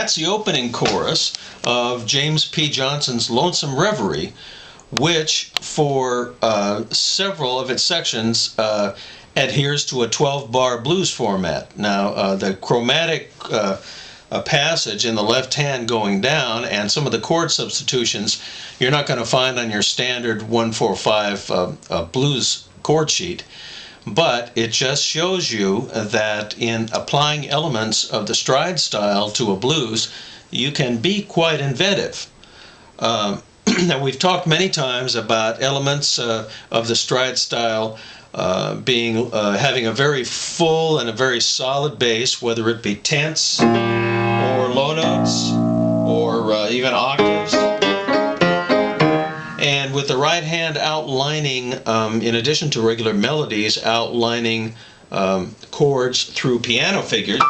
that's the opening chorus of James P. Johnson's Lonesome Reverie, which for several of its sections adheres to a 12-bar blues format. Now, the chromatic passage in the left hand going down and some of the chord substitutions you're not going to find on your standard 1-4-5 blues chord sheet. But it just shows you that in applying elements of the stride style to a blues, you can be quite inventive. Now, we've talked many times about elements of the stride style having a very full and a very solid bass, whether it be tenths or low notes or even octaves. And with the right hand outlining, in addition to regular melodies, outlining chords through piano figures.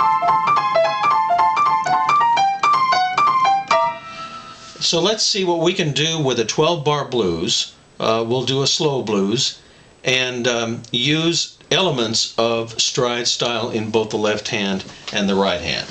So let's see what we can do with a 12-bar blues. We'll do a slow blues and use elements of stride style in both the left hand and the right hand.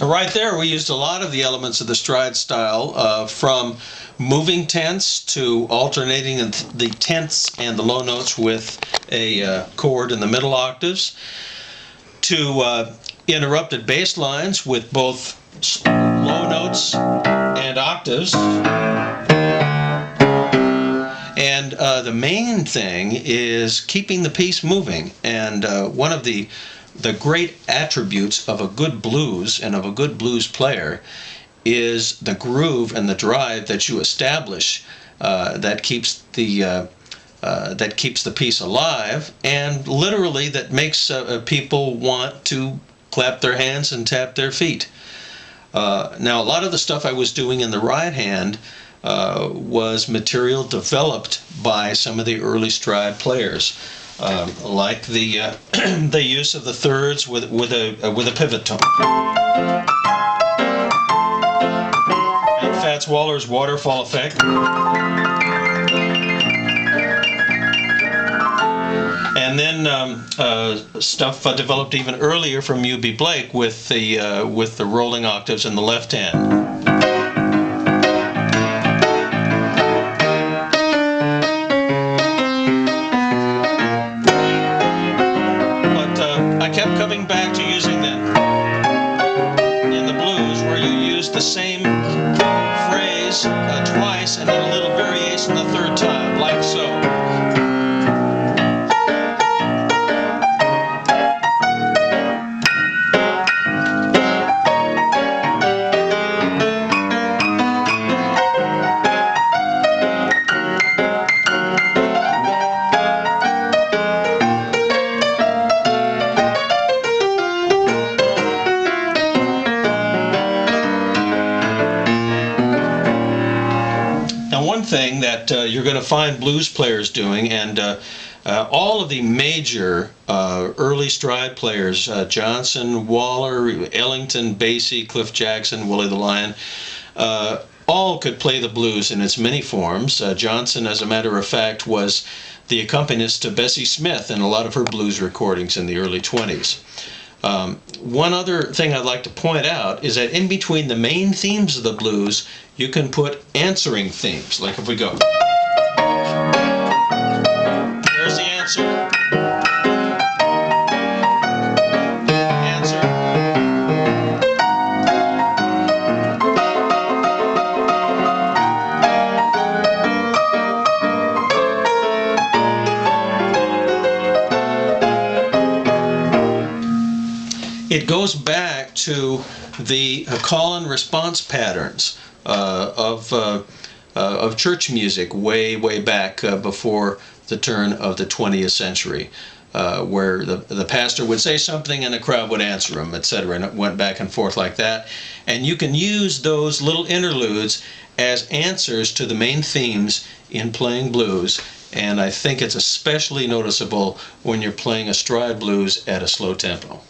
Right there, we used a lot of the elements of the stride style, from moving tenths to alternating the tenths and the low notes with a chord in the middle octaves, to interrupted bass lines with both low notes and octaves. And the main thing is keeping the piece moving. And one of the great attributes of a good blues and of a good blues player is the groove and the drive that you establish that keeps the piece alive, and literally that makes people want to clap their hands and tap their feet. Now, a lot of the stuff I was doing in the right hand was material developed by some of the early stride players. Like the the use of the thirds with a pivot tone, and Fats Waller's waterfall effect, and And then stuff developed even earlier from U.B. Blake with the rolling octaves in the left hand. I kept coming back to using them in the blues, where you use the same phrase twice and then a little variation the third time, like so. One thing that you're going to find blues players doing, and all of the major early stride players, Johnson, Waller, Ellington, Basie, Cliff Jackson, Willie the Lion, all could play the blues in its many forms. Johnson, as a matter of fact, was the accompanist to Bessie Smith in a lot of her blues recordings in the early 20s. One other thing I'd like to point out is that in between the main themes of the blues, you can put answering themes. Like if we go, there's the answer. Answer. It goes back to the call and response patterns of church music way back before the turn of the 20th century, where the pastor would say something and the crowd would answer him, etc., and it went back and forth like that. And you can use those little interludes as answers to the main themes in playing blues, and I think it's especially noticeable when you're playing a stride blues at a slow tempo.